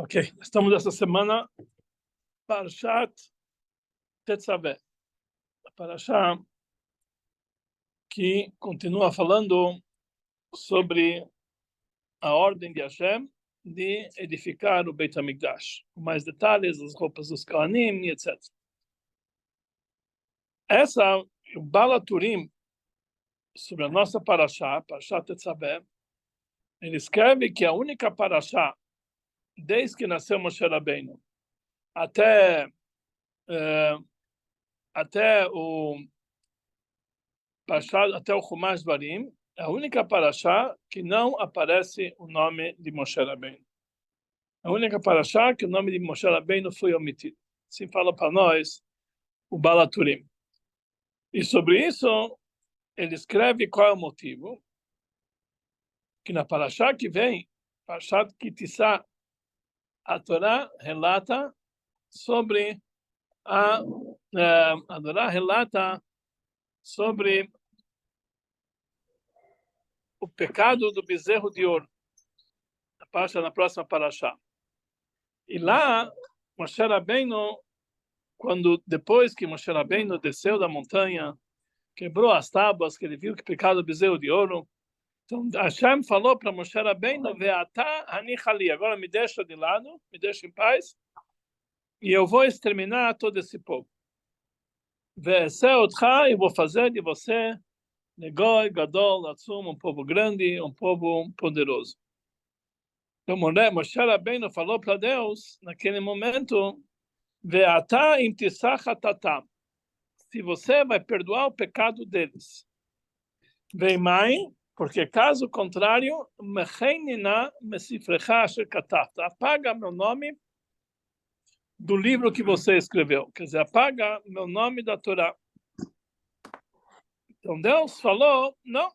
Ok, estamos essa semana Parashat Tetzaveh, a Parashá que continua falando sobre a ordem de Hashem de edificar o Beit HaMikdash, com mais detalhes, as roupas dos Kohanim, etc. O Baal HaTurim, sobre a nossa Parashá, Parashat Tetzaveh, ele escreve que a única Parashá, desde que nasceu Moshe Rabbeinu, até o Chumash Dvarim, é a única parashá que não aparece o nome de Moshe Rabbeinu. A única parashá que o nome de Moshe Rabbeinu foi omitido. Assim fala para nós o Baal HaTurim. E sobre isso, ele escreve qual é o motivo, que na parashá que vem, Parashat Ki Tisa, a Torá relata sobre a Torá relata sobre o pecado do bezerro de ouro, na próxima parashá. E lá, Moshe Rabbeinu, depois que Moshe Rabbeinu desceu da montanha, quebrou as tábuas, que ele viu que pecado do bezerro de ouro, então Hashem falou para Moshe Rabbeinu: Ve'ata ani chali, agora me deixa de lado, me deixa em paz, e eu vou exterminar todo esse povo. Ve'eseh otcha, e vou fazer de você Negoi, Gadol, Atzum, um povo grande, um povo poderoso. Então Moshe Rabbeinu falou para Deus, naquele momento, Ve'ata im tisach hatatam, se você vai perdoar o pecado deles. Ve'mai, porque caso contrário, mecheinina mesifrecha asher katafta, apaga meu nome do livro que você escreveu, quer dizer, apaga meu nome da Torá. Então Deus falou, não,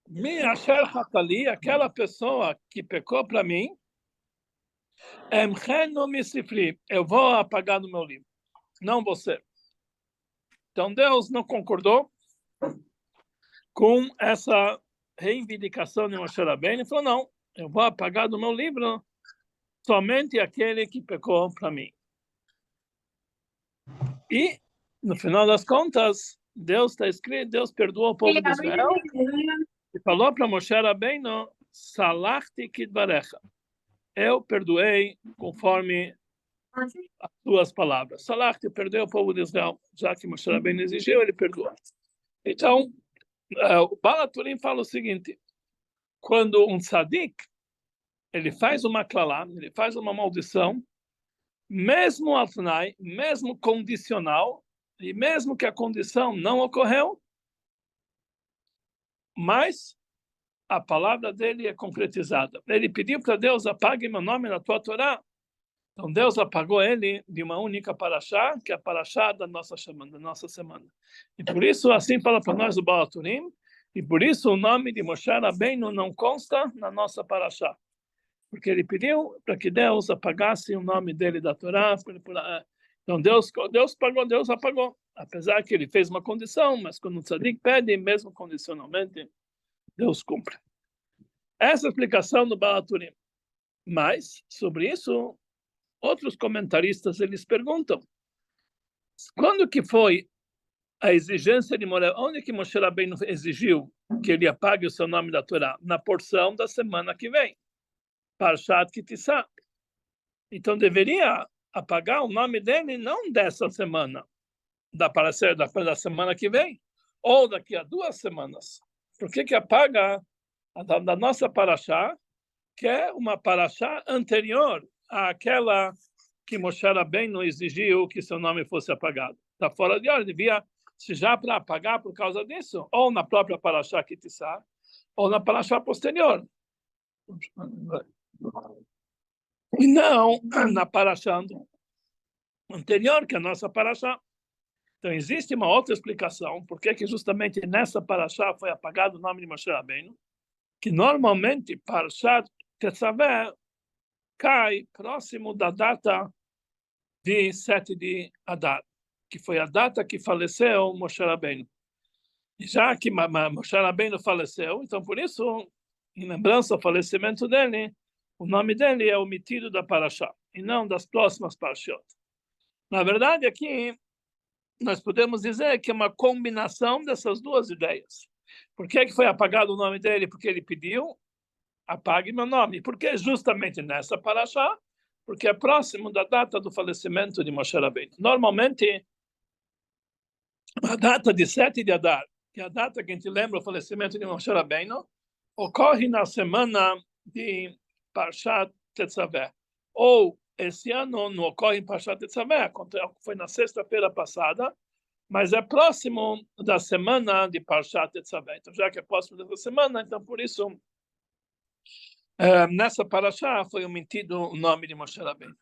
mi asher hatali, aquela pessoa que pecou para mim, emchenu misifri, eu vou apagar do meu livro, não você. Então Deus não concordou com essa reivindicação de Moshe Rabbeinu e falou: não, eu vou apagar do meu livro somente aquele que pecou para mim. E, no final das contas, Deus está escrito, Deus perdoou o povo de Israel e falou para Moshe Rabbeinu: Salachti kidvarecha, eu perdoei conforme as tuas palavras. Salachti, perdoei o povo de Israel, já que Moshe Rabbeinu exigiu, ele perdoou. Então, o Baal HaTurim fala o seguinte: quando um tzadik ele faz uma klalá, ele faz uma maldição, mesmo altnai, mesmo condicional, e mesmo que a condição não ocorreu, mas a palavra dele é concretizada. Ele pediu para Deus: apague meu nome na tua Torá. Então Deus apagou ele de uma única parashá, que é a parashá da nossa semana. E por isso, assim fala para nós o Baal HaTurim, e por isso o nome de Moshe Rabbeinu não consta na nossa parashá, porque ele pediu para que Deus apagasse o nome dele da Torá. Então Deus apagou, apesar que ele fez uma condição, mas quando o tzadik pede, mesmo condicionalmente, Deus cumpre. Essa é a explicação do Baal HaTurim. Mas, sobre isso, outros comentaristas, eles perguntam: quando que foi a exigência de Moshe? Onde que Moshe Rabbeinu exigiu que ele apague o seu nome da Torá? Na porção da semana que vem, Parashat Ki Tisa. Então deveria apagar o nome dele não dessa semana, da semana que vem, ou daqui a 2 semanas. Por que apaga da nossa Parashá, que é uma Parashá anterior àquela que Moshe Rabbeinu exigiu que seu nome fosse apagado? Está fora de ordem, devia, se já para apagar por causa disso, ou na própria Parashá Ki Tisa, ou na Parashá posterior. E não na Parashá anterior, que é a nossa Parashá. Então, existe uma outra explicação, por que justamente nessa Parashá foi apagado o nome de Moshe Rabbeinu, que normalmente Parashat Tetzaveh cai próximo da data de 7 de Adar, que foi a data que faleceu Moshe Rabbeinu. E já que Moshe Rabbeinu faleceu, então por isso, em lembrança ao falecimento dele, o nome dele é omitido da Parashá, e não das próximas Parashot. Na verdade, aqui, nós podemos dizer que é uma combinação dessas duas ideias. Por que foi apagado o nome dele? Porque ele pediu, apague meu nome. Por que justamente nessa Parashá? Porque é próximo da data do falecimento de Moshe Rabbeinu. Normalmente, a data de 7 de Adar, que é a data que a gente lembra o falecimento de Moshe Rabbeinu, ocorre na semana de Parshat Tetzaveh. Ou, esse ano não ocorre em Parshat Tetzaveh, foi na sexta-feira passada, mas é próximo da semana de Parshat Tetzaveh. Então, já que é próximo dessa semana, então, por isso, nessa Parashá foi omitido o nome de Moshe Rabbeinu.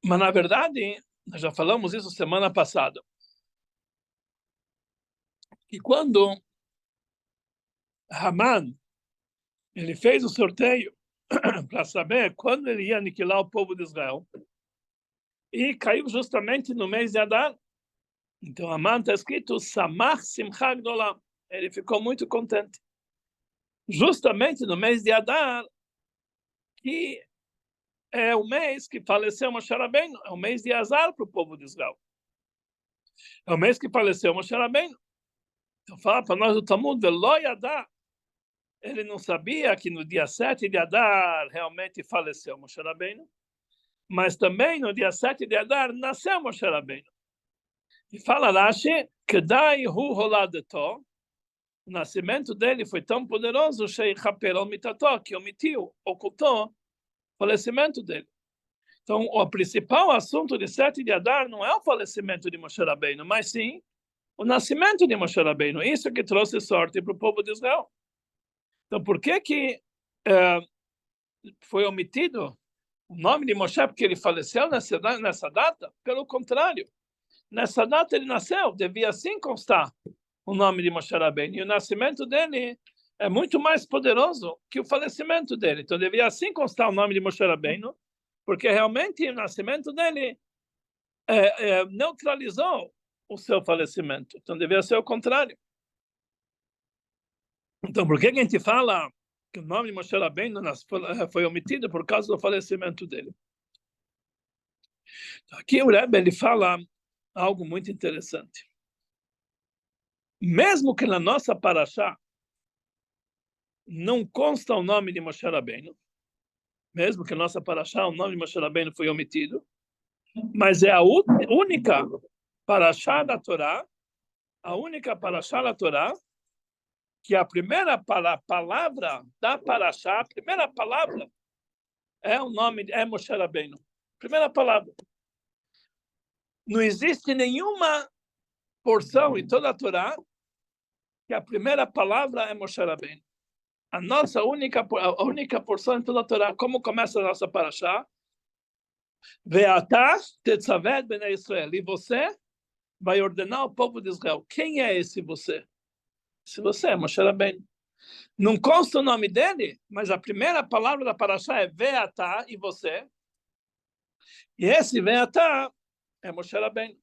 Mas, na verdade, nós já falamos isso semana passada, que quando Haman ele fez o sorteio para saber quando ele ia aniquilar o povo de Israel, e caiu justamente no mês de Adar. Então, Haman está escrito Samach Simcha Gdolah. Ele ficou muito contente. Justamente no mês de Adar, que é o mês que faleceu Moshe Rabbeinu, é o mês de azar para o povo de Israel. É o mês que faleceu Moshe Rabbeinu. Então, fala para nós o Talmud, Velo Yadá. Ele não sabia que no dia 7 de Adar realmente faleceu Moshe Rabbeinu, mas também no dia 7 de Adar nasceu Moshe Rabbeinu. E fala Rashi, Kedai hu holadeto, o nascimento dele foi tão poderoso, que omitiu, ocultou o falecimento dele. Então, o principal assunto de 7 de Adar não é o falecimento de Moshe Rabbeinu, mas sim o nascimento de Moshe Rabbeinu. Isso que trouxe sorte para o povo de Israel. Então, por que foi omitido o nome de Moshe? Porque ele faleceu nessa data? Pelo contrário, nessa data ele nasceu, devia sim constar o nome de Moshe Rabbeinu. E o nascimento dele é muito mais poderoso que o falecimento dele. Então, devia sim constar o nome de Moshe Rabbeinu, porque realmente o nascimento dele neutralizou o seu falecimento. Então, devia ser o contrário. Então, por que a gente fala que o nome de Moshe Rabbeinu foi omitido por causa do falecimento dele? Aqui o Rebbe ele fala algo muito interessante. Mesmo que na nossa Parashá não consta o nome de Moshe Rabbeinu, mesmo que na nossa Parashá o nome de Moshe Rabbeinu foi omitido, mas é a única Parashá da Torá, a única Parashá da Torá, que a primeira palavra da Parashá, a primeira palavra é o nome, é Moshe Rabbeinu. Primeira palavra. Não existe nenhuma porção em toda a Torá que a primeira palavra é Moshe Rabbeinu. A única porção em toda a Torá, como começa a nossa Parashá? Ve'atah tetzaveh bnei Israel. E você vai ordenar o povo de Israel. Quem é esse você? Se você é Moshe Rabbeinu. Não consta o nome dele, mas a primeira palavra da Parashá é Ve'atah, e você. E esse Ve'atah é Moshe Rabbeinu.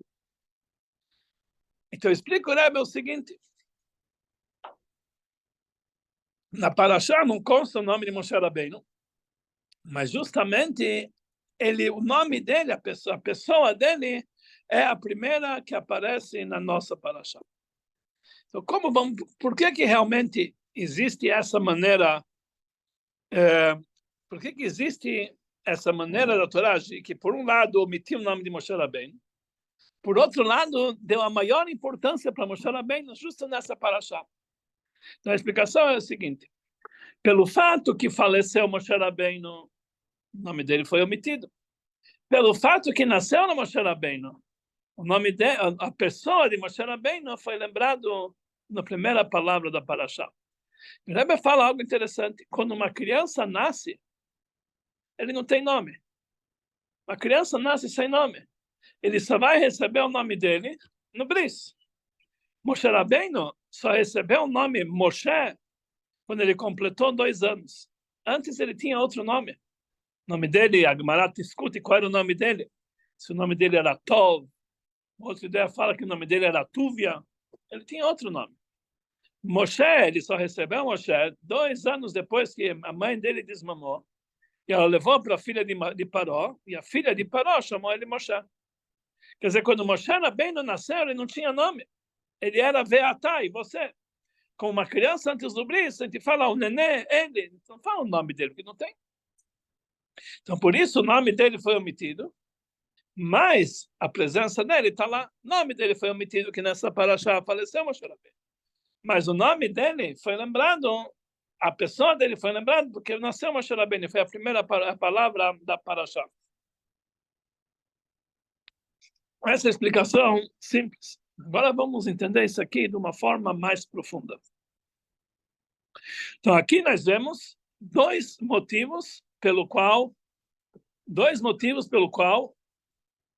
Então, eu explico, Rebbe, o seguinte. Na Parashá não consta o nome de Moshe Rabbeinu, mas justamente o nome dele, a pessoa dele, é a primeira que aparece na nossa Parashá. Então, por que realmente existe essa maneira, por que existe essa maneira da Torá, que por um lado omitiu o nome de Moshe Rabbeinu, por outro lado deu a maior importância para Moshe Rabbeinu justo nessa Parashá. Então a explicação é a seguinte: pelo fato que faleceu Moshe Rabbeinu, o nome dele foi omitido. Pelo fato que nasceu no Moshe Rabbeinu, o nome a pessoa de Moshe Rabbeinu foi lembrado na primeira palavra da Parashá. O Rebbe fala algo interessante. Quando uma criança nasce, ele não tem nome. A criança nasce sem nome. Ele só vai receber o nome dele no bris. Moshe Rabbeinu só recebeu o nome Moshe quando ele completou 2 anos. Antes ele tinha outro nome. O nome dele, a Gemara discute qual era o nome dele. Se o nome dele era Tov, outra ideia fala que o nome dele era Tuvia. Ele tinha outro nome. Moshe, ele só recebeu Moshe 2 anos depois que a mãe dele desmamou. E ela levou para a filha de Paró, e a filha de Paró chamou ele Moshe. Quer dizer, quando Moshe Rabbeinu nasceu, ele não tinha nome. Ele era Veatá, e você, como uma criança antes do bris, a gente fala o nenê, ele, não fala o nome dele, porque não tem. Então, por isso, o nome dele foi omitido, mas a presença dele está lá. O nome dele foi omitido, que nessa paraxá faleceu Moshe Rabbeinu. Mas o nome dele foi lembrado, a pessoa dele foi lembrada, porque nasceu Moshe Rabbeinu, foi a primeira palavra da paraxá. Essa explicação simples. Agora vamos entender isso aqui de uma forma mais profunda. Então, aqui nós vemos dois motivos pelo qual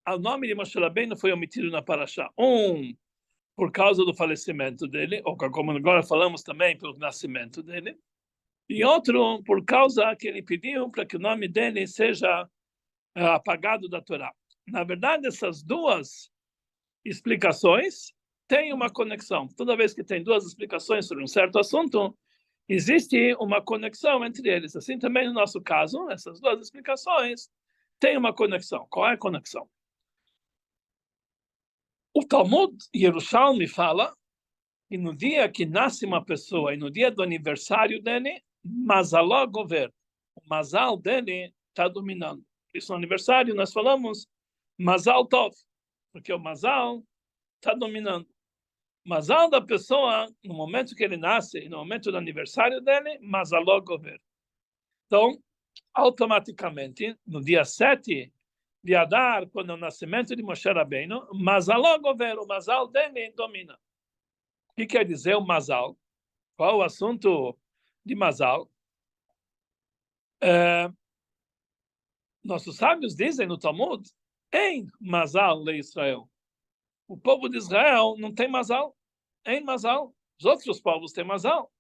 o nome de Moshe Rabbeinu foi omitido na paraxá. Um, por causa do falecimento dele, ou como agora falamos também, pelo nascimento dele. E outro, por causa que ele pediu para que o nome dele seja apagado da Torá. Na verdade, essas duas explicações têm uma conexão. Toda vez que tem duas explicações sobre um certo assunto, existe uma conexão entre eles. Assim também no nosso caso, essas duas explicações têm uma conexão. Qual é a conexão? O Talmud Yerushalmi fala que no dia que nasce uma pessoa e no dia do aniversário dele, Mazaló governa. O Mazal dele está dominando. Por isso, no aniversário, nós falamos Mazal Tov, porque o Mazal está dominando. O Mazal da pessoa, no momento que ele nasce e no momento do aniversário dele, Mazaló governa. Então, automaticamente, no dia 7 de Adar, quando é o nascimento de Moshe Rabbeinu, Mazaló governa, o Mazal dele domina. O que quer dizer o Mazal? Qual o assunto de Mazal? Nossos sábios dizem no Talmud, em Mazal le Israel. O povo de Israel não tem Mazal, em Mazal. Os outros povos têm Mazal.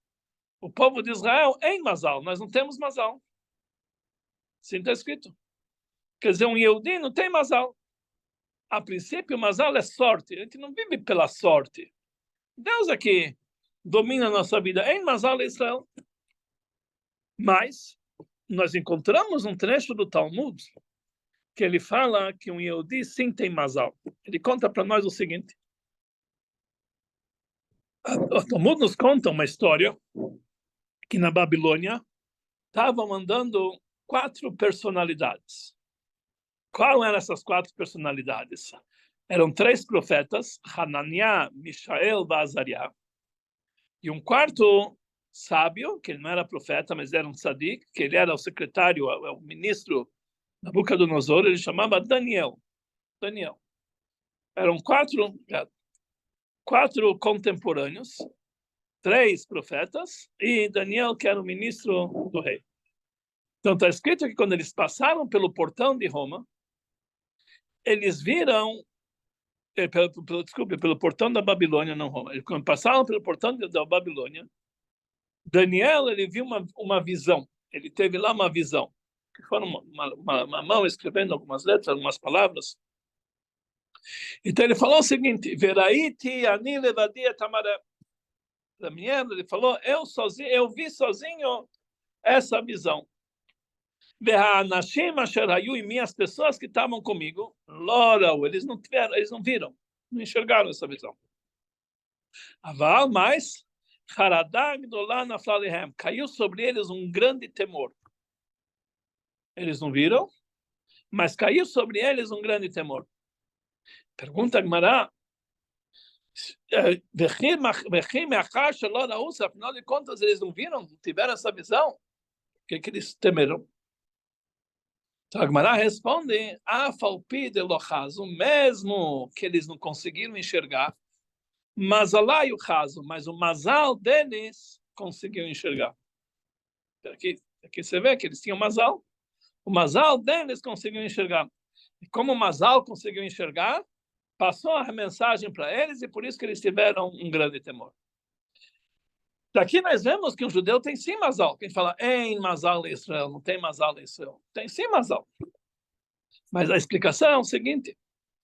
O povo de Israel em Mazal, nós não temos Mazal. Assim está escrito. Quer dizer, um Yehudi não tem Mazal. A princípio, Mazal é sorte. A gente não vive pela sorte. Deus é que domina a nossa vida. Em Mazal le Israel. Mas nós encontramos um trecho do Talmud que ele fala que um Yehudi sim tem Mazal. Ele conta para nós o seguinte. O Talmud nos conta uma história que na Babilônia estavam mandando 4 personalidades. Qual eram essas 4 personalidades? Eram 3 profetas, Hananiah, Mishael e Azariah. E um quarto sábio, que ele não era profeta, mas era um tzadik, que ele era o secretário, o ministro Nabucodonosor, ele chamava Daniel. Eram 4 contemporâneos, 3 profetas, e Daniel, que era o ministro do rei. Então está escrito que quando eles passaram pelo portão de Roma, eles viram, pelo portão da Babilônia, não Roma, quando passaram pelo portão da Babilônia, Daniel, ele viu uma visão, ele teve lá uma visão, que foi uma mão escrevendo algumas letras, algumas palavras. Então ele falou o seguinte, Veraiti ani levadi tamaré. Daniel, ele falou, eu vi sozinho essa visão. E minhas pessoas que estavam comigo, eles não viram, não enxergaram essa visão. Aval, mas caiu sobre eles um grande temor. Eles não viram, mas caiu sobre eles um grande temor. Pergunta a Gemara, afinal de contas, eles não viram, não tiveram essa visão? O que eles temeram? Então a Gemara responde, mesmo que eles não conseguiram enxergar, mas o mazal deles conseguiu enxergar. Aqui você vê que eles tinham mazal. O mazal deles conseguiu enxergar. E como o mazal conseguiu enxergar, passou a mensagem para eles e por isso que eles tiveram um grande temor. Daqui nós vemos que um judeu tem sim mazal. Quem fala em mazal em Israel, não tem mazal em Israel. Tem sim mazal. Mas a explicação é o seguinte. O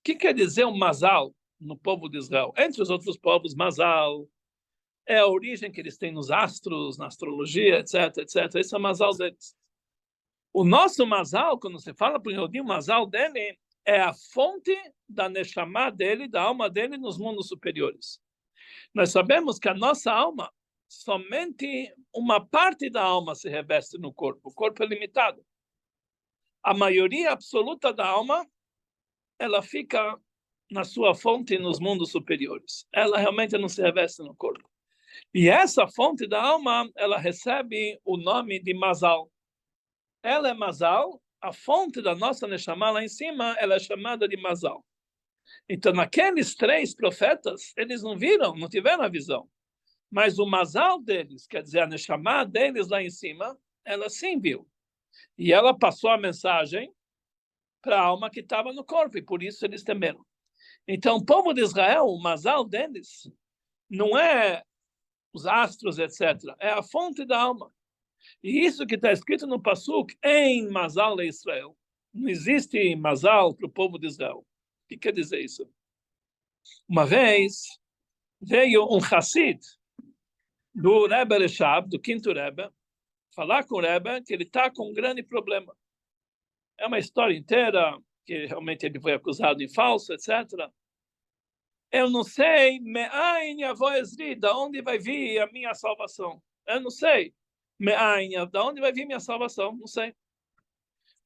que quer dizer um mazal no povo de Israel? Entre os outros povos, mazal é a origem que eles têm nos astros, na astrologia, etc, etc. Esse é o Mazal deles. O nosso Mazal, quando você fala para o Yehudi, o Mazal dele é a fonte da Neshama dele, da alma dele nos mundos superiores. Nós sabemos que a nossa alma, somente uma parte da alma se reveste no corpo. O corpo é limitado. A maioria absoluta da alma, ela fica na sua fonte nos mundos superiores. Ela realmente não se reveste no corpo. E essa fonte da alma, ela recebe o nome de Mazal. Ela é Mazal, a fonte da nossa Neshama lá em cima, ela é chamada de Mazal. Então, naqueles 3 profetas, eles não viram, não tiveram a visão. Mas o Mazal deles, quer dizer, a Neshama deles lá em cima, ela sim viu. E ela passou a mensagem para a alma que estava no corpo, e por isso eles temeram. Então, o povo de Israel, o Mazal deles, não é os astros, etc. É a fonte da alma. E isso que está escrito no Pasuk, em Mazal de Israel. Não existe Mazal para o povo de Israel. O que quer dizer isso? Uma vez veio um Hassid do Rebbe Reshab, do quinto Rebbe, falar com o Rebbe que ele está com um grande problema. É uma história inteira, que realmente ele foi acusado em falso, etc. Eu não sei, me'ain yavo ezri, da onde vai vir a minha salvação? Eu não sei. Me'ain, da onde vai vir minha salvação? Não sei.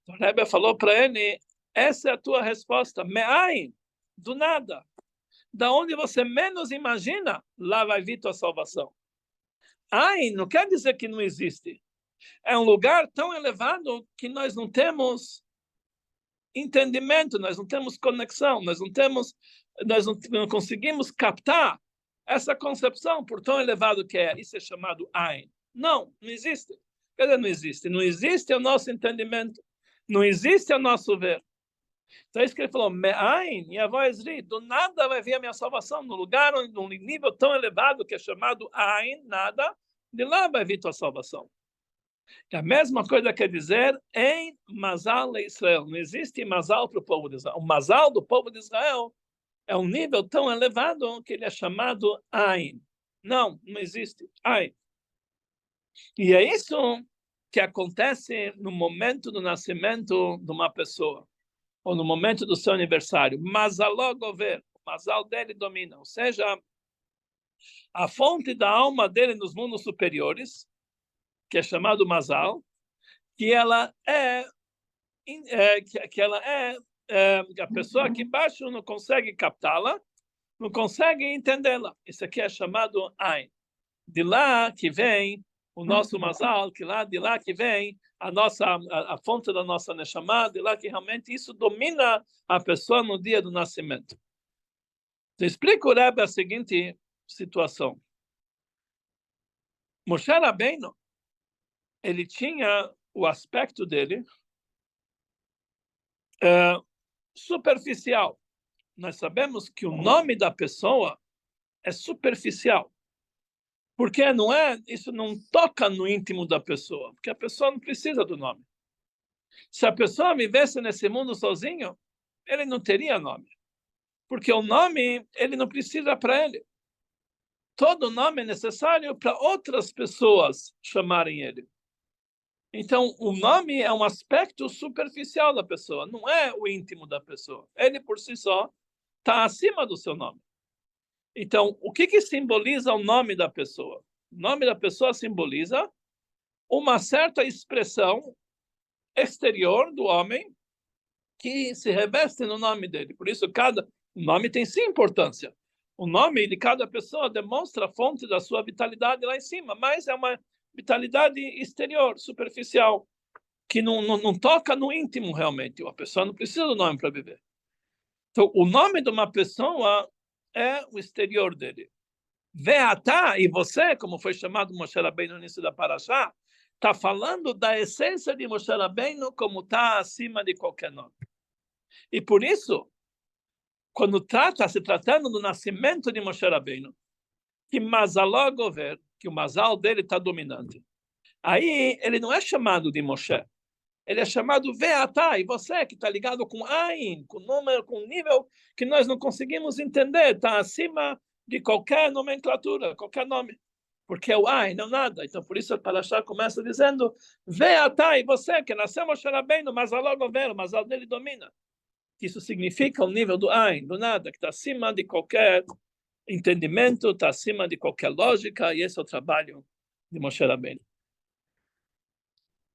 O Rebbe falou para ele, essa é a tua resposta. Me'ain, do nada. Da onde você menos imagina, lá vai vir tua salvação. Ain não quer dizer que não existe. É um lugar tão elevado que nós não temos entendimento, nós não temos conexão, nós não conseguimos captar essa concepção por tão elevado que é. Isso é chamado Ain. Não existe. Quer dizer, não existe. Não existe o nosso entendimento. Não existe o nosso ver. Então é isso que ele falou, Me'ain Yavozri, do nada vai vir a minha salvação, no lugar, num nível tão elevado que é chamado Ain, nada, de lá vai vir tua salvação. Que a mesma coisa quer dizer em Mazal de Israel. Não existe Mazal para o povo de Israel. O Mazal do povo de Israel é um nível tão elevado que ele é chamado Ain. Não existe. Ain. E é isso que acontece no momento do nascimento de uma pessoa, ou no momento do seu aniversário. Mazaló gover, o Mazal dele domina, ou seja, a fonte da alma dele nos mundos superiores, que é chamado Mazal, que ela é a pessoa aqui embaixo não consegue captá-la, não consegue entendê-la. Isso aqui é chamado Ain. De lá que vem o nosso Mazal, de lá que vem a fonte da nossa Neshama, de lá que realmente isso domina a pessoa no dia do nascimento. Então, explica o Rebbe a seguinte situação. Moshe Rabbeinu, ele tinha o aspecto dele superficial. Nós sabemos que o nome da pessoa é superficial. Porque isso não toca no íntimo da pessoa, porque a pessoa não precisa do nome. Se a pessoa vivesse nesse mundo sozinho, ele não teria nome. Porque o nome, ele não precisa para ele. Todo nome é necessário para outras pessoas chamarem ele. Então, o nome é um aspecto superficial da pessoa, não é o íntimo da pessoa. Ele, por si só, está acima do seu nome. Então, o que simboliza o nome da pessoa? O nome da pessoa simboliza uma certa expressão exterior do homem que se reveste no nome dele. Por isso, o nome tem sim importância. O nome de cada pessoa demonstra a fonte da sua vitalidade lá em cima, mas é uma vitalidade exterior, superficial, que não toca no íntimo realmente. A pessoa não precisa do nome para viver. Então, o nome de uma pessoa é o exterior dele. Veatá, e você, como foi chamado Moshe Rabbeinu no início da Parashá, está falando da essência de Moshe Rabbeinu como está acima de qualquer nome. E por isso, quando está se tratando do nascimento de Moshe Rabbeinu, que Mazaló gover, que o Mazal dele está dominante, aí ele não é chamado de Moshe, ele é chamado Veatá, e você que está ligado com Ain, com número, com nível que nós não conseguimos entender, está acima de qualquer nomenclatura, qualquer nome. porque é o ai, não nada. Então, por isso a Parashá começa dizendo, vê Atai, você que nasceu Moshe Rabbeinu, mas Allah governa, mas Allah dele domina. Isso significa o nível do ai, do nada, que está acima de qualquer entendimento, está acima de qualquer lógica, e esse é o trabalho de Moshe Rabbeinu.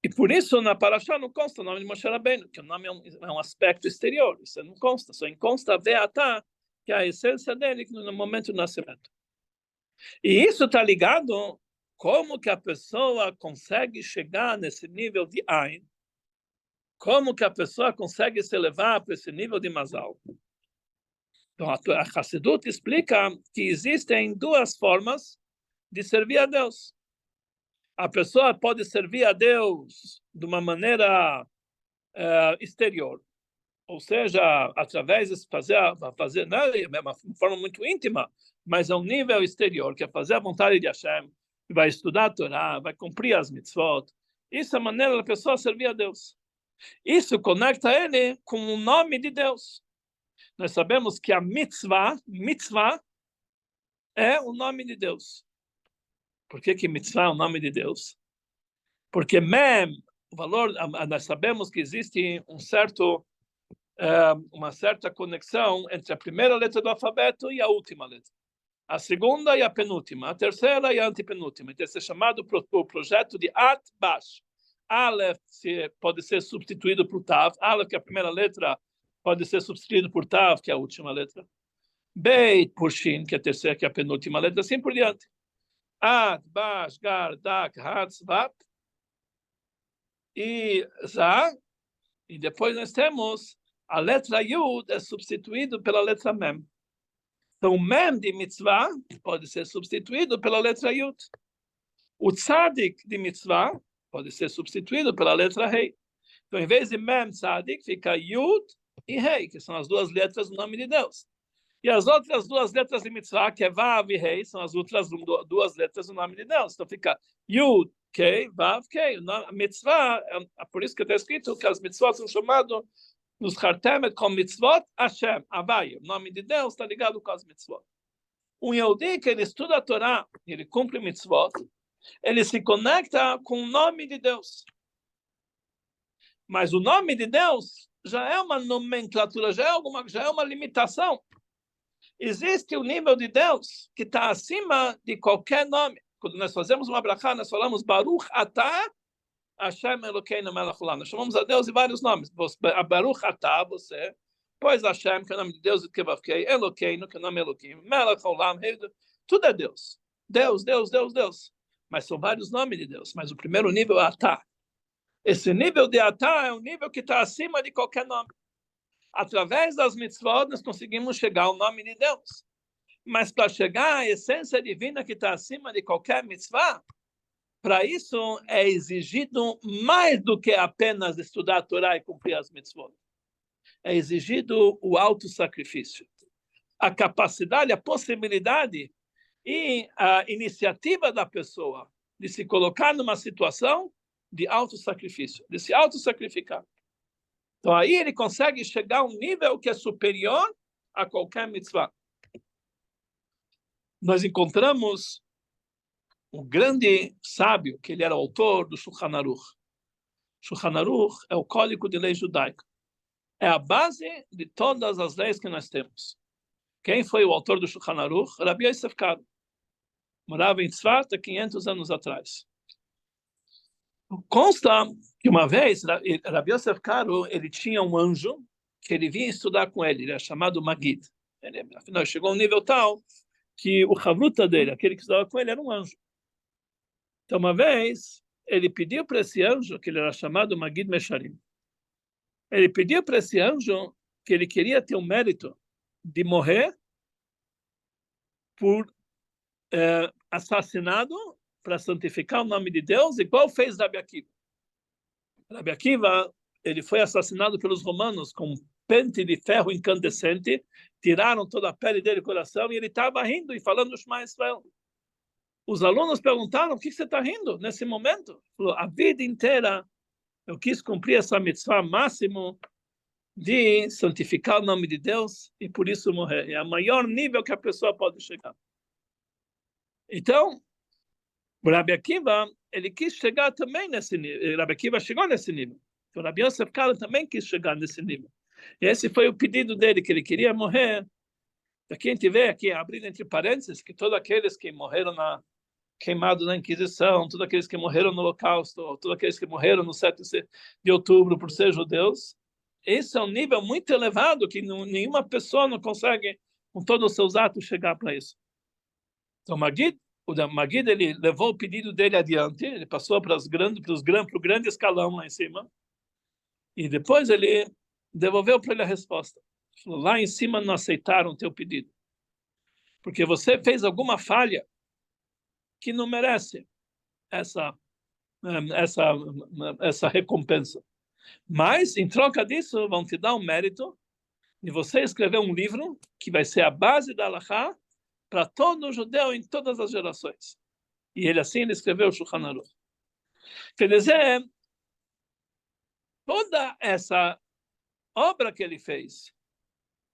E por isso, na Parashá não consta o nome de Moshe Rabbeinu, que o nome é um aspecto exterior, isso não consta, só consta Ve'atá, que é a essência dele no momento do nascimento. E isso está ligado como que a pessoa consegue chegar nesse nível de Ain, como que a pessoa consegue se elevar para esse nível de Mazal. Então, a Hassidut explica que existem duas formas de servir a Deus. A pessoa pode servir a Deus de uma maneira exterior, ou seja, através de fazer não é uma forma muito íntima, mas é um nível exterior, que é fazer a vontade de Hashem, vai estudar a Torá, vai cumprir as mitzvot. Isso é a maneira da pessoa servir a Deus. Isso conecta ele com o nome de Deus. Nós sabemos que a mitzvah é o nome de Deus. Por que mitzvah é o nome de Deus? Porque mem, o valor, nós sabemos que existe uma certa conexão entre a primeira letra do alfabeto e a última letra. A segunda e a penúltima, a terceira e a antepenúltima. Então, esse é chamado o projeto de At-Bash. Aleph pode ser substituído por Tav. Aleph, que é a primeira letra, pode ser substituído por Tav, que é a última letra. Beit por Shin, que é a terceira, que é a penúltima letra, assim por diante. Ad, Bash, Gar, Dak, Hatz, Vat e Zá. E depois nós temos a letra Yud é substituído pela letra Mem. Então, o Mem de Mitzvah pode ser substituído pela letra Yud. O Tzadik de Mitzvah pode ser substituído pela letra Rei. Então, em vez de Mem Tzadik, fica Yud e Rei, que são as duas letras do nome de Deus. E as outras duas letras de Mitzvah, que é Vav e Rei, são as outras duas letras do nome de Deus. Então, fica Yud, Kei, Vav, Kei. A Mitzvah, é por isso que está escrito que as Mitzvot são chamadas nos Hartemet com Mitzvot Hashem, Havai. O nome de Deus está ligado com as Mitzvot. Um Yehudi que ele estuda a Torá, ele cumpre Mitzvot, ele se conecta com o nome de Deus. Mas o nome de Deus já é uma nomenclatura, já é uma limitação. Existe o nível de Deus que está acima de qualquer nome. Quando nós fazemos uma brachá, nós falamos Baruch Atah Hashem Elokeinu Melech Olam. Nós chamamos a Deus de vários nomes. Baruch Atah, você. Pois Hashem, que é o nome de Deus, Elokeinu, que é o nome de Eloquim. Melech Olam, tudo é Deus. Deus, Deus, Deus, Deus. Mas são vários nomes de Deus. Mas o primeiro nível é Atah. Esse nível de Atah é um nível que está acima de qualquer nome. Através das mitzvot, nós conseguimos chegar ao nome de Deus. Mas para chegar à essência divina que está acima de qualquer mitzvah, para isso é exigido mais do que apenas estudar a Torá e cumprir as mitzvot. É exigido o auto-sacrifício. A capacidade, a possibilidade e a iniciativa da pessoa de se colocar numa situação de auto-sacrifício, de se auto-sacrificar. Então aí ele consegue chegar a um nível que é superior a qualquer mitzvah. Nós encontramos um grande sábio, que ele era autor do Shulchan Aruch. Shulchan Aruch é o código de lei judaica. É a base de todas as leis que nós temos. Quem foi o autor do Shulchan Aruch? Rabbi Yosef Karo. Morava em Tzfat há 500 anos atrás. Consta que uma vez, Rabbi Yosef Karo, ele tinha um anjo que ele vinha estudar com ele. Ele era chamado Magid. Afinal, chegou a um nível tal que o chavruta dele, aquele que estudava com ele, era um anjo. Então, uma vez, ele pediu para esse anjo, que ele era chamado Magid Mesharim, ele pediu para esse anjo que ele queria ter o mérito de morrer por assassinado para santificar o nome de Deus, igual fez Rabi Akiva. Rabi Akiva, ele foi assassinado pelos romanos com um pente de ferro incandescente, tiraram toda a pele dele, coração, e ele estava rindo e falando o Shema Israel. Os alunos perguntaram, o que você está rindo nesse momento? Ele falou, a vida inteira eu quis cumprir essa mitzvah máximo de santificar o nome de Deus e por isso morrer. É o maior nível que a pessoa pode chegar. Então, O Rabi Akiva, ele quis chegar também nesse nível. Rabi Akiva chegou nesse nível. Então, Rabi Yosef Kalo também quis chegar nesse nível. E esse foi o pedido dele, que ele queria morrer. Aqui a gente vê, aqui, abrindo entre parênteses, que todos aqueles que morreram queimados na Inquisição, todos aqueles que morreram no Holocausto, todos aqueles que morreram no 7 de outubro por ser judeus, esse é um nível muito elevado que nenhuma pessoa não consegue, com todos os seus atos, chegar para isso. Então, o Magid, ele levou o pedido dele adiante, ele passou para o grande escalão lá em cima, e depois ele devolveu para ele a resposta. Ele falou, lá em cima não aceitaram o teu pedido, porque você fez alguma falha que não merece essa recompensa. Mas, em troca disso, vão te dar um mérito de você escrever um livro que vai ser a base da Halachá para todo judeu em todas as gerações. E ele escreveu o Shulchan Aruch. Quer dizer, toda essa obra que ele fez,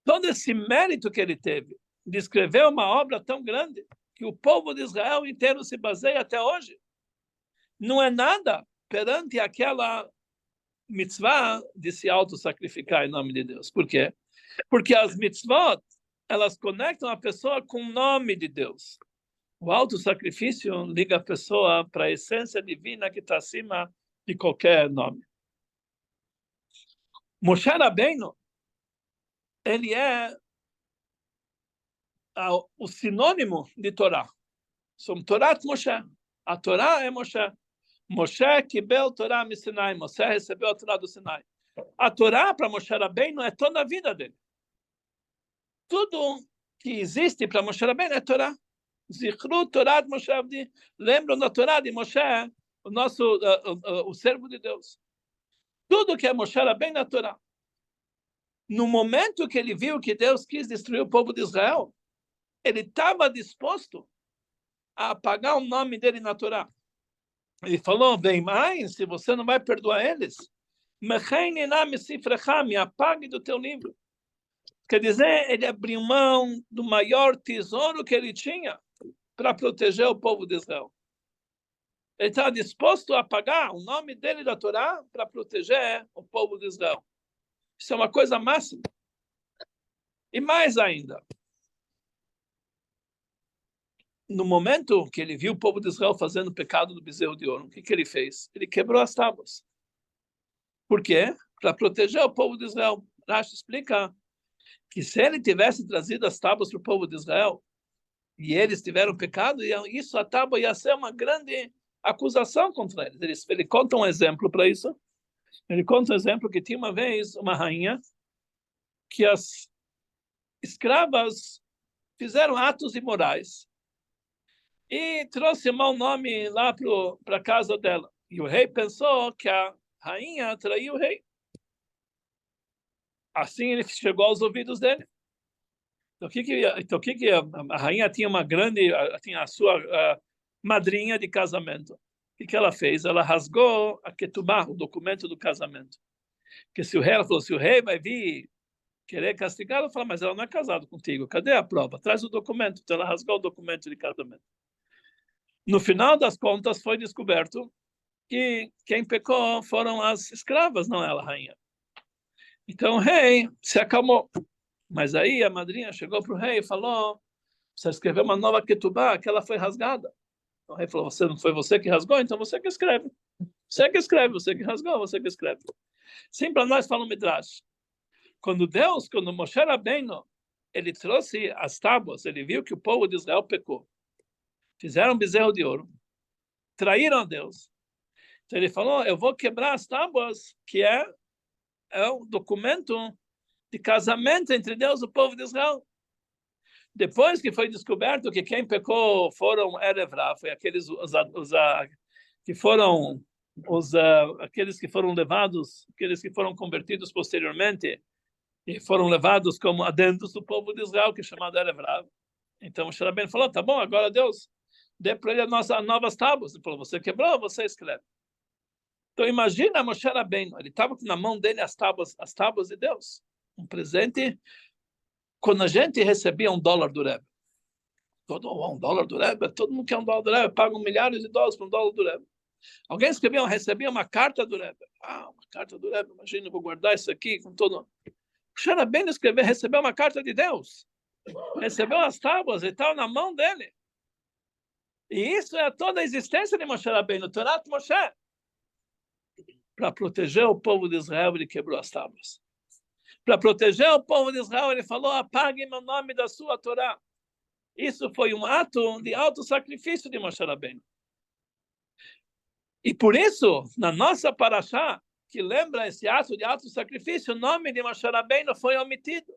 todo esse mérito que ele teve de escrever uma obra tão grande que o povo de Israel inteiro se baseia até hoje, não é nada perante aquela mitzvah de se auto-sacrificar em nome de Deus. Por quê? Porque as mitzvot, elas conectam a pessoa com o nome de Deus. O auto-sacrifício liga a pessoa para a essência divina que está acima de qualquer nome. Moshe Rabbeinu, ele é o sinônimo de Torá. Som Torat Moshe. A Torá é Moshe. Moshe kibel Torá mi Sinai. Moshe recebeu a Torá do Sinai. A Torá para Moshe Rabbeinu é toda a vida dele. Tudo que existe para Moshe Rabbeinu é Torá. Zichru Torat Moshe Avdi. Lembram da Torá de Moshe, o servo de Deus. Tudo que é Moshe Rabbeinu é Torá. No momento que ele viu que Deus quis destruir o povo de Israel, ele estava disposto a apagar o nome dele na Torá. Ele falou, bem mais, se você não vai perdoar eles, me apague do teu livro. Quer dizer, ele abriu mão do maior tesouro que ele tinha para proteger o povo de Israel. Ele estava disposto a apagar o nome dele da Torá para proteger o povo de Israel. Isso é uma coisa máxima. E mais ainda, no momento que ele viu o povo de Israel fazendo o pecado do bezerro de ouro, o que ele fez? Ele quebrou as tábuas. Por quê? Para proteger o povo de Israel. Rashi explica que se ele tivesse trazido as tábuas para o povo de Israel, e eles tiveram pecado, a tábua ia ser uma grande acusação contra eles. Ele conta um exemplo para isso. Ele conta um exemplo que tinha uma vez uma rainha que as escravas fizeram atos imorais e trouxe mau nome lá para a casa dela. E o rei pensou que a rainha traiu o rei. Assim ele chegou aos ouvidos dele. Então, a rainha tinha tinha a sua madrinha de casamento. O que ela fez? Ela rasgou a ketubá, o documento do casamento. Porque ela falou, se o rei vai vir querer castigar, ela falou, mas ela não é casada contigo. Cadê a prova? Traz o documento. Então ela rasgou o documento de casamento. No final das contas, foi descoberto que quem pecou foram as escravas, não ela, a rainha. Então o rei se acalmou. Mas aí a madrinha chegou para o rei e falou, você escreveu uma nova ketubá, que ela foi rasgada. O rei falou, não foi você que rasgou? Então você que escreve. Você que escreve, você que rasgou, você que escreve. Sim, para nós fala o Midrash. Quando Moshe Rabbeinu, ele trouxe as tábuas, ele viu que o povo de Israel pecou. Fizeram um bezerro de ouro. Traíram a Deus. Então ele falou, eu vou quebrar as tábuas, que é o documento de casamento entre Deus e o povo de Israel. Depois que foi descoberto que quem pecou foram Erevra, foi aqueles aqueles que foram levados, aqueles que foram convertidos posteriormente e foram levados como adendos do povo de Israel, que é chamado Erevra. Então o Sharaben falou, tá bom, agora Deus, dê para ele as novas tábuas. Ele falou, você quebrou, você escreve. Então imagina Moshe Rabbeinu, ele estava na mão dele as tábuas de Deus. Um presente, quando a gente recebia $1 do Rebbe, Todo $1 do Rebbe, todo mundo quer $1 do Rebbe, pagam milhares de dólares por $1 do Rebbe. Alguém recebia uma carta do Rebbe. Uma carta do Rebbe, imagina, eu vou guardar isso aqui com todo... Moshe Rabbeinu recebeu uma carta de Deus. Recebeu as tábuas e tal na mão dele. E isso é toda a existência de Moshe Rabbeinu, Torat Moshe. Para proteger o povo de Israel, ele quebrou as tábuas. Para proteger o povo de Israel, ele falou, apague meu nome da sua Torá. Isso foi um ato de auto-sacrifício de Moshe Rabbeinu. E por isso, na nossa paraxá, que lembra esse ato de auto-sacrifício, o nome de Moshe Rabbeinu foi omitido.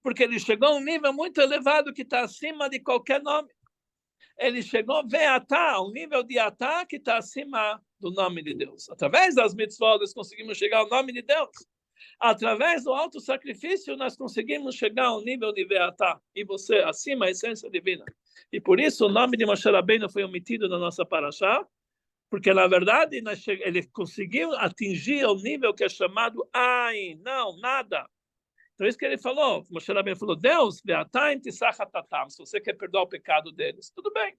Porque ele chegou a um nível muito elevado que está acima de qualquer nome. Ele chegou a um nível de atá que está acima do nome de Deus. Através das mitzvot, nós conseguimos chegar ao nome de Deus. Através do auto-sacrifício, nós conseguimos chegar ao nível de veatá. E você, acima da essência divina. E por isso, o nome de Moshe Rabbeinu foi omitido na nossa paraxá, porque, na verdade, ele conseguiu atingir o nível que é chamado Ain. Não, nada. Então, isso que ele falou, Moshe Rabbeinu falou, Deus, se você quer perdoar o pecado deles, tudo bem.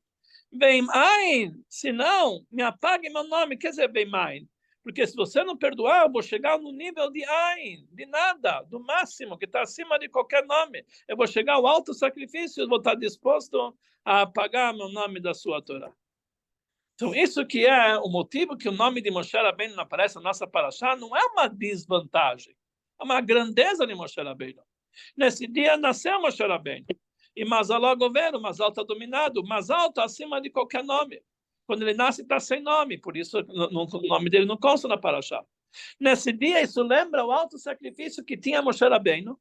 Vem Ain, se não, me apague meu nome, quer dizer, vem Ain. Porque se você não perdoar, eu vou chegar no nível de Ain, de nada, do máximo, que está acima de qualquer nome. Eu vou chegar ao alto sacrifício, eu vou estar disposto a apagar meu nome da sua Torá. Então, isso que é o motivo que o nome de Moshe Rabbeinu não aparece na nossa paraxá, não é uma desvantagem, é uma grandeza de Moshe Rabbeinu. Nesse dia nasceu Moshe Rabbeinu. E Mazal logo veio, Mazal está dominado, Mazal está acima de qualquer nome. Quando ele nasce, está sem nome, por isso o nome dele não consta na paraxá. Nesse dia, isso lembra o alto sacrifício que tinha Moshe Rabbeinu,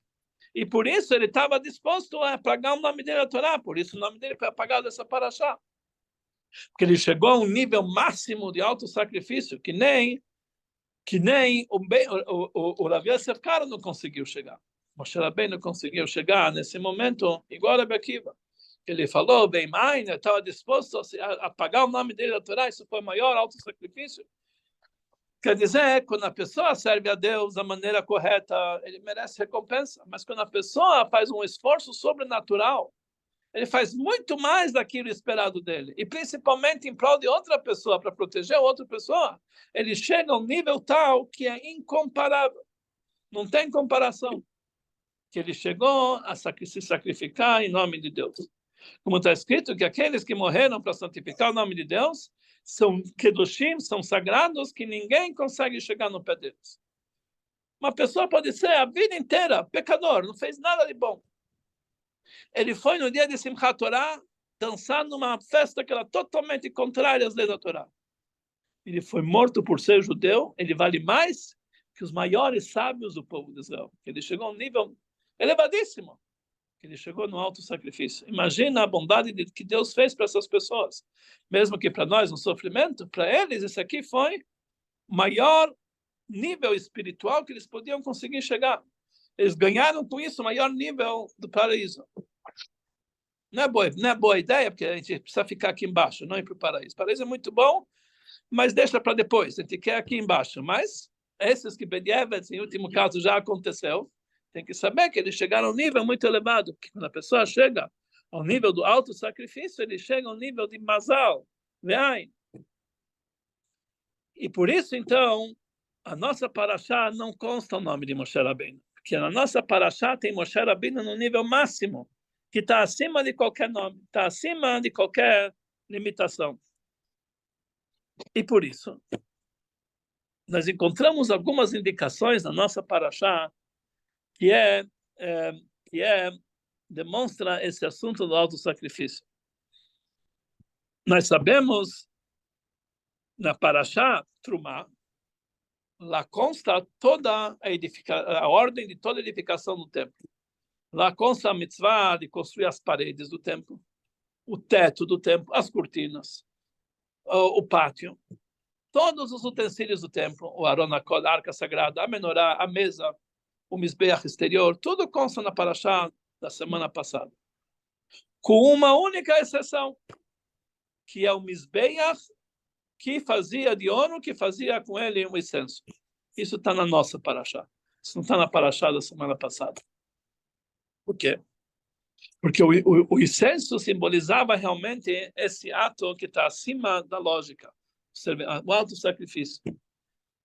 e por isso ele estava disposto a apagar o nome dele da Torá, por isso o nome dele foi apagado dessa paraxá. Porque ele chegou a um nível máximo de alto sacrifício que nem o Rav Yosef Karo não conseguiu chegar. Moshe Rabbeinu conseguiu chegar nesse momento igual a Rabi Akiva. Ele falou, bem mãe, estava disposto a pagar o nome dele da Torá, isso foi o maior alto sacrifício. Quer dizer, quando a pessoa serve a Deus da maneira correta, ele merece recompensa. Mas quando a pessoa faz um esforço sobrenatural, ele faz muito mais daquilo esperado dele. E principalmente em prol de outra pessoa, para proteger outra pessoa, ele chega a um nível tal que é incomparável. Não tem comparação. Que ele chegou a se sacrificar em nome de Deus. Como está escrito, que aqueles que morreram para santificar o nome de Deus são kedushim, são sagrados, que ninguém consegue chegar no pé deles. Uma pessoa pode ser a vida inteira pecador, não fez nada de bom. Ele foi no dia de Simchat Torah dançar numa festa que era totalmente contrária às leis da Torá. Ele foi morto por ser judeu, ele vale mais que os maiores sábios do povo de Israel. Ele chegou a um nível elevadíssimo. Ele chegou no alto sacrifício. Imagina a bondade que Deus fez para essas pessoas. Mesmo que para nós um sofrimento, para eles isso aqui foi o maior nível espiritual que eles podiam conseguir chegar. Eles ganharam com isso o maior nível do paraíso. Não é boa ideia, porque a gente precisa ficar aqui embaixo, não ir para o paraíso. O paraíso é muito bom, mas deixa para depois. A gente quer aqui embaixo. Mas esses que Bedievets, em último caso, já aconteceu, tem que saber que eles chegaram a um nível muito elevado. Porque quando a pessoa chega ao nível do alto sacrifício, ele chega ao nível de Mazal, Ve'ain. E por isso, então, a nossa paraxá não consta o nome de Moshe Rabbeinu. Porque na nossa paraxá tem Moshe Rabbeinu no nível máximo, que está acima de qualquer nome, está acima de qualquer limitação. E por isso, nós encontramos algumas indicações na nossa paraxá que demonstra esse assunto do auto-sacrifício. Nós sabemos, na paraxá Trumá, lá consta toda a ordem de toda a edificação do templo. Lá consta a mitzvah de construir as paredes do templo, o teto do templo, as cortinas, o pátio, todos os utensílios do templo, o Aron HaKol, a arca sagrada, a menorá, a mesa, o misbeach exterior, tudo consta na paraxá da semana passada. Com uma única exceção, que é o misbeach que fazia de ouro, que fazia com ele um incenso. Isso está na nossa paraxá. Isso não está na paraxá da semana passada. Por quê? Porque o incenso simbolizava realmente esse ato que está acima da lógica, o alto sacrifício.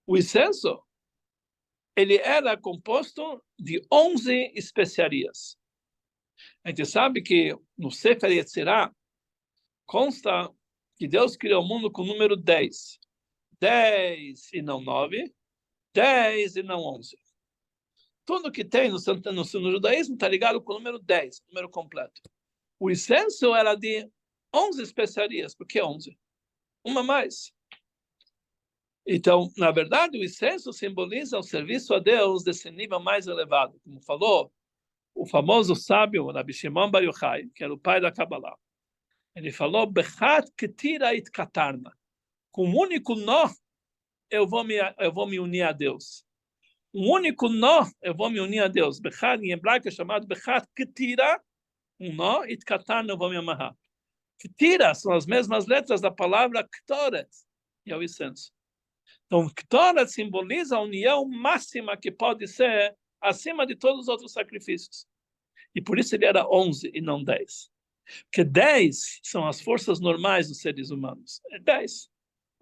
O incenso, ele era composto de 11 especiarias. A gente sabe que no Sefer Yetzirah consta que Deus criou o mundo com o número 10. 10 e não 9, 10 e não 11. Tudo que tem no judaísmo está ligado com o número 10, número completo. O incenso era de 11 especiarias. Por que 11? Uma mais. Então, na verdade, o incenso simboliza o serviço a Deus desse nível mais elevado. Como falou o famoso sábio Rabbi Shimon Bar Yochai, que era o pai da Kabbalah. Ele falou, Bechat ketira it katarna. Com um único nó, eu vou me unir a Deus. Um único nó, eu vou me unir a Deus. Bechat, em hebraico, é chamado Bechat ketira, um nó, it katarna, eu vou me amarrar. Ketira são as mesmas letras da palavra ktoret, e é o incenso. Então, ktoret simboliza a união máxima que pode ser acima de todos os outros sacrifícios. E por isso ele era 11 e não 10. Porque 10 são as forças normais dos seres humanos. É 10.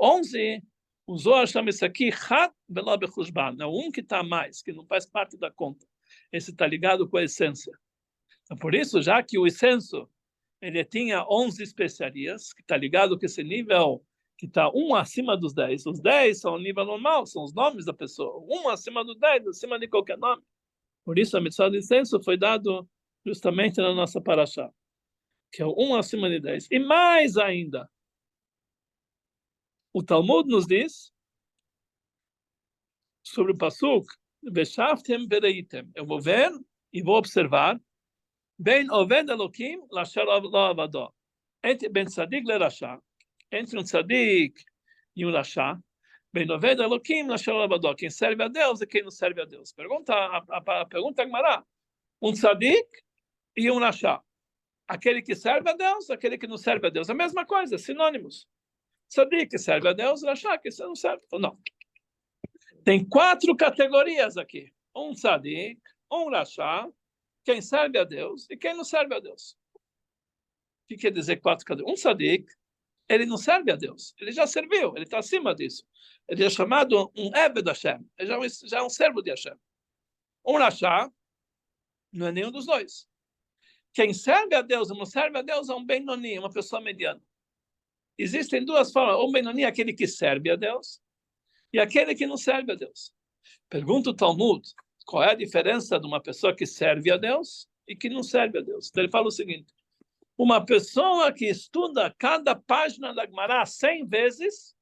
11, o Zohar chama isso aqui, Chat Velo Bechushban, é um que está a mais, que não faz parte da conta. Esse está ligado com a essência. Então, por isso, já que o incenso ele tinha 11 especiarias, que está ligado com esse nível que está um acima dos 10. Os 10 são o nível normal, são os nomes da pessoa. Um acima dos 10, acima de qualquer nome. Por isso, a mitzvah do incenso foi dado justamente na nossa paraxá, que é um acima de 10. E mais ainda, o Talmud nos diz sobre o Pasuk, Veshaftem vereitem. Eu vou ver e vou observar, Ben oved Elokim lasher lo avadó. Entre Ben Tzadik le Rasha, entre um Tzadik e um Rasha, Ben oved Elokim lasher lo avadó. Quem serve a Deus e quem não serve a Deus. Pergunta a Gemara. Um Tzadik e um Rasha. Aquele que serve a Deus, aquele que não serve a Deus. A mesma coisa, sinônimos. Tzadik que serve a Deus, Rasha que não serve. Não. Tem 4 categorias aqui. Um Tzadik, um Rasha, quem serve a Deus e quem não serve a Deus. O que quer dizer 4 categorias? Um Tzadik, ele não serve a Deus. Ele já serviu, ele está acima disso. Ele é chamado um Eved Hashem. Ele já é um servo de Hashem. Um Rasha não é nenhum dos dois. Quem serve a Deus e não serve a Deus é um Benoni, uma pessoa mediana. Existem 2 formas. Um Benoni é aquele que serve a Deus e aquele que não serve a Deus. Pergunta o Talmud, qual é a diferença de uma pessoa que serve a Deus e que não serve a Deus? Então ele fala o seguinte, uma pessoa que estuda cada página da Gemara 100 vezes,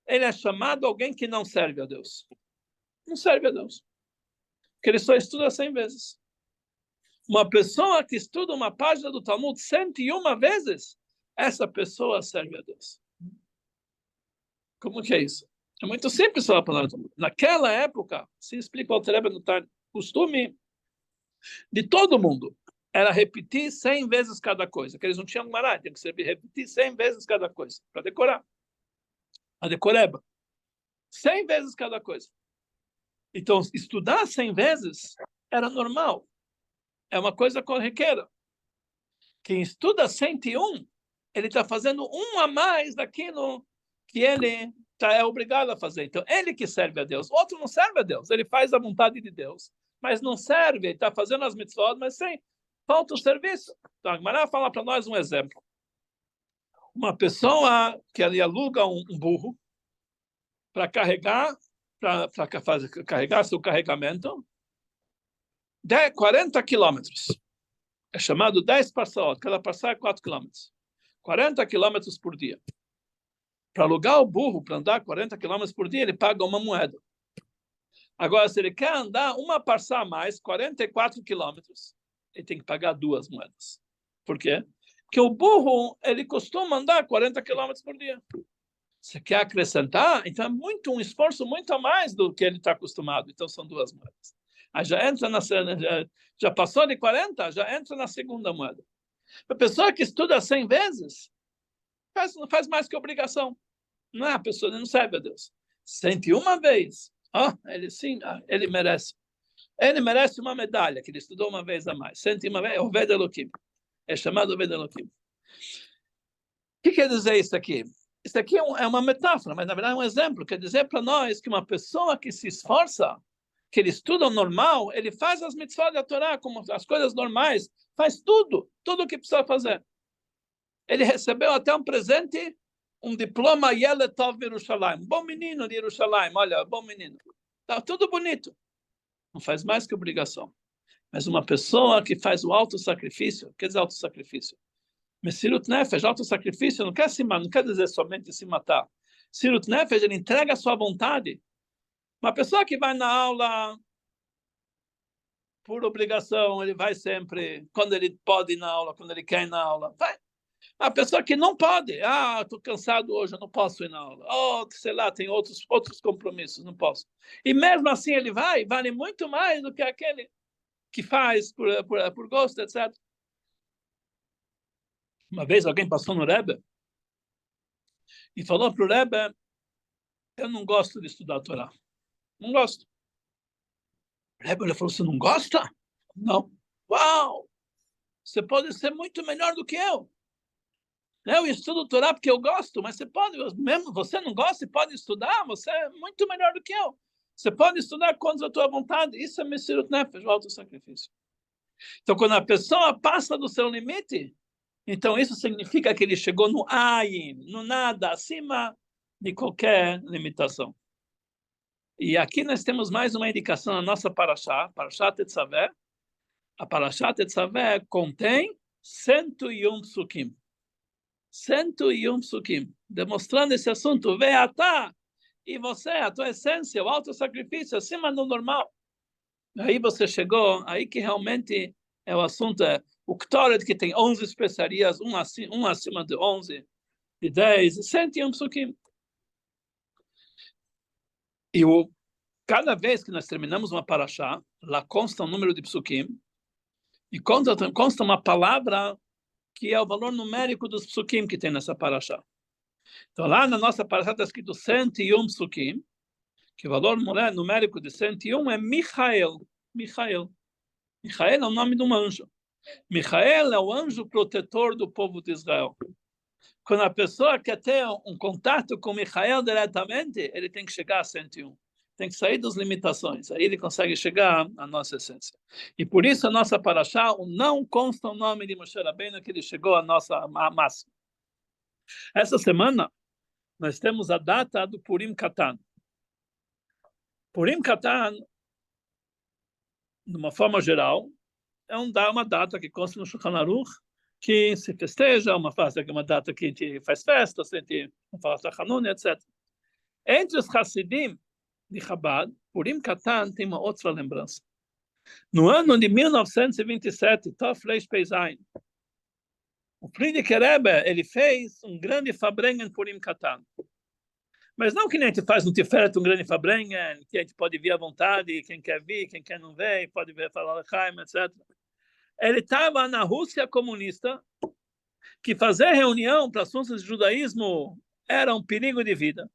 ele é chamado alguém que não serve a Deus. Não serve a Deus. Porque ele só estuda 100 vezes. Uma pessoa que estuda uma página do Talmud 101 vezes, essa pessoa serve a Deus. Como que é isso? É muito simples falar a palavra Talmud. Naquela época, se explica o Alter Rebbe no Tânia, costume de todo mundo era repetir 100 vezes cada coisa, que eles não tinham Gemara, tinha que repetir 100 vezes cada coisa, para decorar. A decoreba. 100 vezes cada coisa. Então, estudar 100 vezes era normal. É uma coisa corriqueira. Quem estuda 101, ele está fazendo um a mais daquilo que ele é obrigado a fazer. Então, ele que serve a Deus. O outro não serve a Deus. Ele faz a vontade de Deus, mas não serve. Ele está fazendo as mitzvot, mas sem falta o serviço. Então, a Gemara fala para nós um exemplo. Uma pessoa que ele aluga um burro para carregar, para carregar seu carregamento, 40 quilômetros. É chamado 10 passadas. Cada passada é 4 quilômetros. 40 quilômetros por dia. Para alugar o burro, para andar 40 quilômetros por dia, ele paga uma moeda. Agora, se ele quer andar uma parça a mais, 44 quilômetros, ele tem que pagar 2 moedas. Por quê? Porque o burro, ele costuma andar 40 quilômetros por dia. Você quer acrescentar? Então é um esforço muito a mais do que ele está acostumado. Então são 2 moedas. Aí já entra já passou de 40, já entra na segunda moeda. A pessoa que estuda 100 vezes, não faz mais que obrigação. Não é a pessoa, não serve a Deus. 101 vez, ele sim, ele merece. Ele merece uma medalha, que ele estudou uma vez a mais. Sente uma vez, Oved Elohim. É chamado Oved Elohim. O que quer dizer isso aqui? Isso aqui é uma metáfora, mas na verdade é um exemplo. Quer dizer para nós que uma pessoa que se esforça, que ele estuda o normal, ele faz as mitzvot da Torá, como as coisas normais, faz tudo o que precisa fazer. Ele recebeu até um presente, um diploma Yele Tov Yerushalayim. Bom menino de Yerushalayim, olha, bom menino. Tá tudo bonito. Não faz mais que obrigação. Mas uma pessoa que faz o auto-sacrifício, quer dizer auto-sacrifício? Mesirut Nefesh, auto-sacrifício, não quer dizer somente se matar. Mesirut Nefesh, ele entrega a sua vontade. Uma pessoa que vai na aula por obrigação, ele vai sempre, quando ele pode ir na aula, quando ele quer ir na aula, vai. A pessoa que não pode, estou cansado hoje, eu não posso ir na aula. Sei lá, tem outros compromissos, não posso. E mesmo assim ele vale muito mais do que aquele que faz por gosto, etc. Uma vez alguém passou no Rebbe e falou para o Rebbe, eu não gosto de estudar a Torá. Não gosto. O Rebbe falou, você não gosta? Não. Uau! Você pode ser muito melhor do que eu. Eu estudo o Torá porque eu gosto, mas você pode, mesmo você não gosta, você pode estudar, você é muito melhor do que eu. Você pode estudar contra a tua vontade. Isso é Mesirut Nefesh, o auto-sacrifício. Então, quando a pessoa passa do seu limite, então isso significa que ele chegou no Ayin, no nada, acima de qualquer limitação. E aqui nós temos mais uma indicação na nossa Parashá, Parashá Tetzaveh. A Parashá Tetzaveh contém 101 psukim. 101 psukim, demonstrando esse assunto, Veatá, e você, a tua essência, o auto-sacrifício, acima do normal. Aí você chegou, aí que realmente é o assunto, o Ktoret, que tem 11 especiarias, um acima de 11, de 10, 101 psukim. E cada vez que nós terminamos uma parashá, lá consta um número de psukim, e consta uma palavra que é o valor numérico dos psukim que tem nessa parashá. Então, lá na nossa parashá está escrito 101 psukim, que o valor numérico de 101 é Michael. Michael é o nome de um anjo. Michael é o anjo protetor do povo de Israel. Quando a pessoa quer ter um contato com Michael diretamente, ele tem que chegar a 101. Tem que sair das limitações. Aí ele consegue chegar à nossa essência. E por isso a nossa parashá não consta o nome de Moshe Rabbeinu, que ele chegou à nossa máxima. Essa semana, nós temos a data do Purim Katan. Purim Katan, de uma forma geral, é uma data que consta no Shulchan Aruch, que se festeja, uma data que a gente faz festa, a gente fala Hanun, etc. Entre os Hasidim de Chabad, Purim Katan tem uma outra lembrança. No ano de 1927, Tov Reish Pei Zayin, o Frierdiker Rebbe, ele fez um grande Fabrengen Purim Katan. Mas não que nem a gente faz no Tiferet um grande Fabrengen, que a gente pode vir à vontade, quem quer vir, quem quer não ver, pode ver falar Lechaim, etc. Ele estava na Rússia comunista, que fazer reunião para assuntos de judaísmo era um perigo de vida.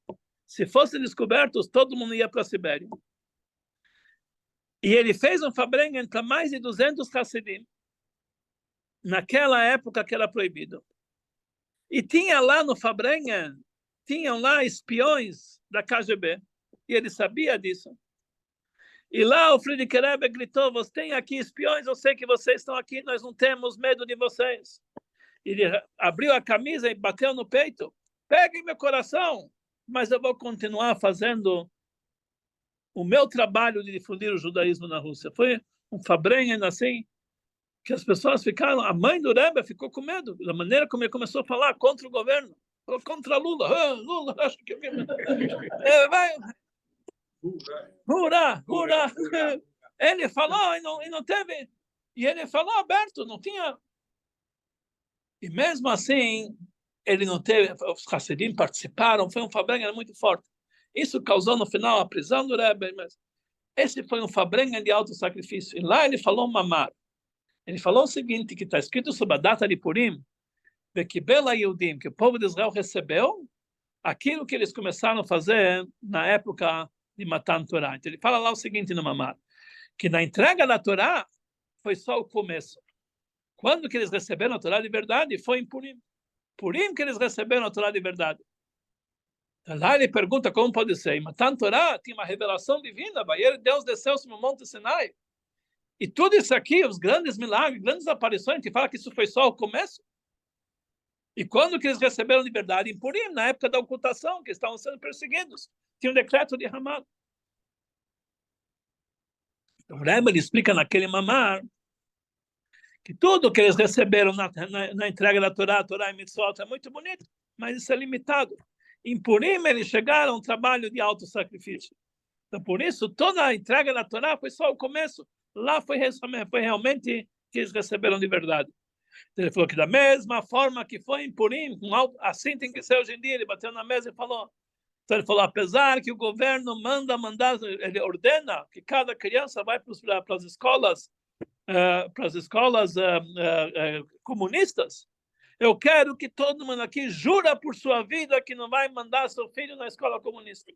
Se fossem descobertos, todo mundo ia para a Sibéria. E ele fez um Fabrengen para mais de 200 Hassidim, naquela época que era proibido. E tinha lá no Fabrengen, tinham lá espiões da KGB, e ele sabia disso. E lá o Frierdiker Rebbe gritou, você tem aqui espiões, eu sei que vocês estão aqui, nós não temos medo de vocês. Ele abriu a camisa e bateu no peito, peguem meu coração, mas eu vou continuar fazendo o meu trabalho de difundir o judaísmo na Rússia. Foi um Fabrengen assim, que as pessoas ficaram, a mãe do Rebbe ficou com medo, da maneira como ele começou a falar contra o governo, contra Lula. Lula, acho que vai... Hurra! Ele falou e não teve, e ele falou aberto, não tinha. E mesmo assim, ele não teve, os Hassidim participaram, foi um Fabrengen muito forte. Isso causou no final a prisão do Rebbe, mas esse foi um Fabrengen de alto sacrifício. E lá ele falou mamar. Ele falou o seguinte, que está escrito sobre a data de Purim, que o povo de Israel recebeu aquilo que eles começaram a fazer na época de Matan Torah. Então ele fala lá o seguinte no mamar, que na entrega da Torá foi só o começo. Quando que eles receberam a Torá de verdade? Foi em Purim. Purim que eles receberam a Torá de verdade. Então, lá ele pergunta como pode ser. Em Matan Torá tinha uma revelação divina. Deus desceu sobre o Monte Sinai. E tudo isso aqui, os grandes milagres, grandes aparições, que fala que isso foi só o começo. E quando que eles receberam liberdade? Em Purim, na época da ocultação, que estavam sendo perseguidos. Tinha um decreto de Haman. O Rebbe explica naquele mamar que tudo que eles receberam na entrega da Torá e Mitzvot é muito bonito, mas isso é limitado. Em Purim, eles chegaram a um trabalho de auto-sacrifício. Então, por isso, toda a entrega da Torá foi só o começo. Lá foi realmente que eles receberam de verdade. Então, ele falou que da mesma forma que foi em Purim, assim tem que ser hoje em dia. Ele bateu na mesa e falou. Então, ele falou, apesar que o governo ele ordena que cada criança vai para as escolas, comunistas, eu quero que todo mundo aqui jura por sua vida que não vai mandar seu filho na escola comunista.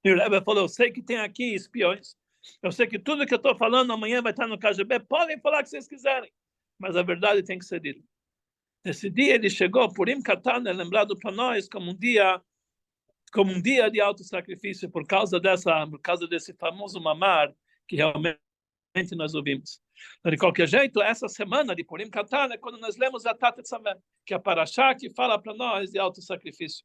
E o Rebbe falou, eu sei que tem aqui espiões, eu sei que tudo que eu estou falando amanhã vai estar no KGB, podem falar o que vocês quiserem, mas a verdade tem que ser dita. Nesse dia ele chegou, Purim Katan, é lembrado para nós como um dia de auto-sacrifício por causa desse famoso mamar que realmente nós ouvimos. Então, de qualquer jeito, essa semana de Purim Katan é quando nós lemos a Tat Tzaveh, que é a Parashá que fala para nós de auto-sacrifício.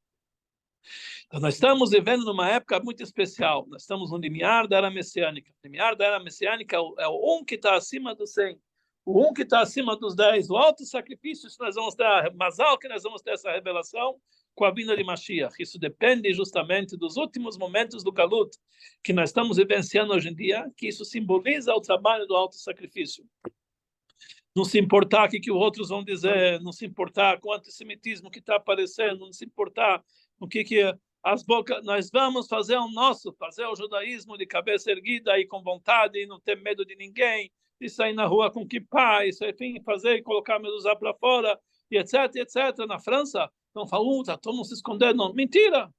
Então, nós estamos vivendo numa época muito especial. Nós estamos no limiar da era messiânica. O limiar da era messiânica é o que está acima do 100. O que está acima dos 10. O auto-sacrifício, isso nós vamos ter, Mazal, que nós vamos ter essa revelação com a vinda de Mashiach. Isso depende justamente dos últimos momentos do Galut que nós estamos vivenciando hoje em dia, que isso simboliza o trabalho do auto-sacrifício. Não se importar o que os outros vão dizer, não se importar com o antissemitismo que está aparecendo, não se importar o que as bocas... Nós vamos fazer fazer o judaísmo de cabeça erguida e com vontade, e não ter medo de ninguém, e sair na rua com kippah, enfim, fazer e colocar mezuzá para fora, e etc, etc. Na França, não falam, tá todo mundo se escondendo. Não, mentira!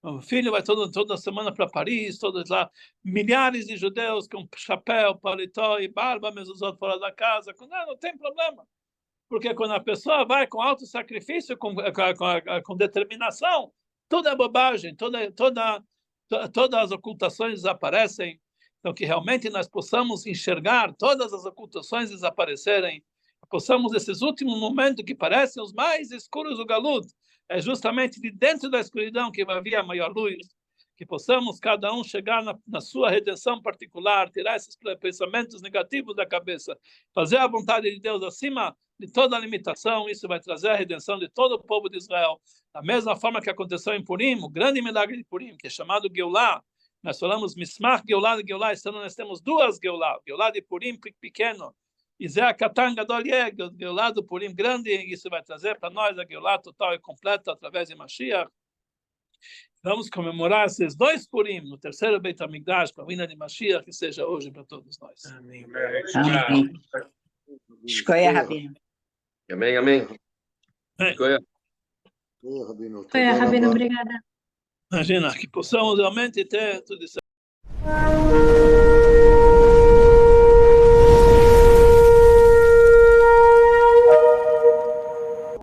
O filho vai toda semana para Paris, todos lá, milhares de judeus com chapéu, paletó e barba, mezuzot fora da casa. Não tem problema. Porque quando a pessoa vai com auto-sacrifício, com determinação, toda é bobagem, todas as ocultações desaparecem. Então, que realmente nós possamos enxergar todas as ocultações desaparecerem, possamos, esses últimos momentos que parecem os mais escuros do Galut, é justamente de dentro da escuridão que vai vir a maior luz, que possamos cada um chegar na sua redenção particular, tirar esses pensamentos negativos da cabeça, fazer a vontade de Deus acima de toda a limitação. Isso vai trazer a redenção de todo o povo de Israel. Da mesma forma que aconteceu em Purim, o grande milagre de Purim, que é chamado Geulah. Nós falamos Mismach, Geulah e Geulah. Este ano nós temos duas Geulah. Geulah de Purim pequeno, e Zé Katan Gadol Geulah do Purim grande. E isso vai trazer para nós a Geulah total e completa através de Mashiach. Vamos comemorar esses dois Purim no terceiro Beit HaMikdash, para a vinda de Mashiach, que seja hoje para todos nós. Amém. Amém. Escolha, Rabino. Amém, amém. Escolha. Rabino, obrigada. Imagina, que possamos realmente ter tudo isso.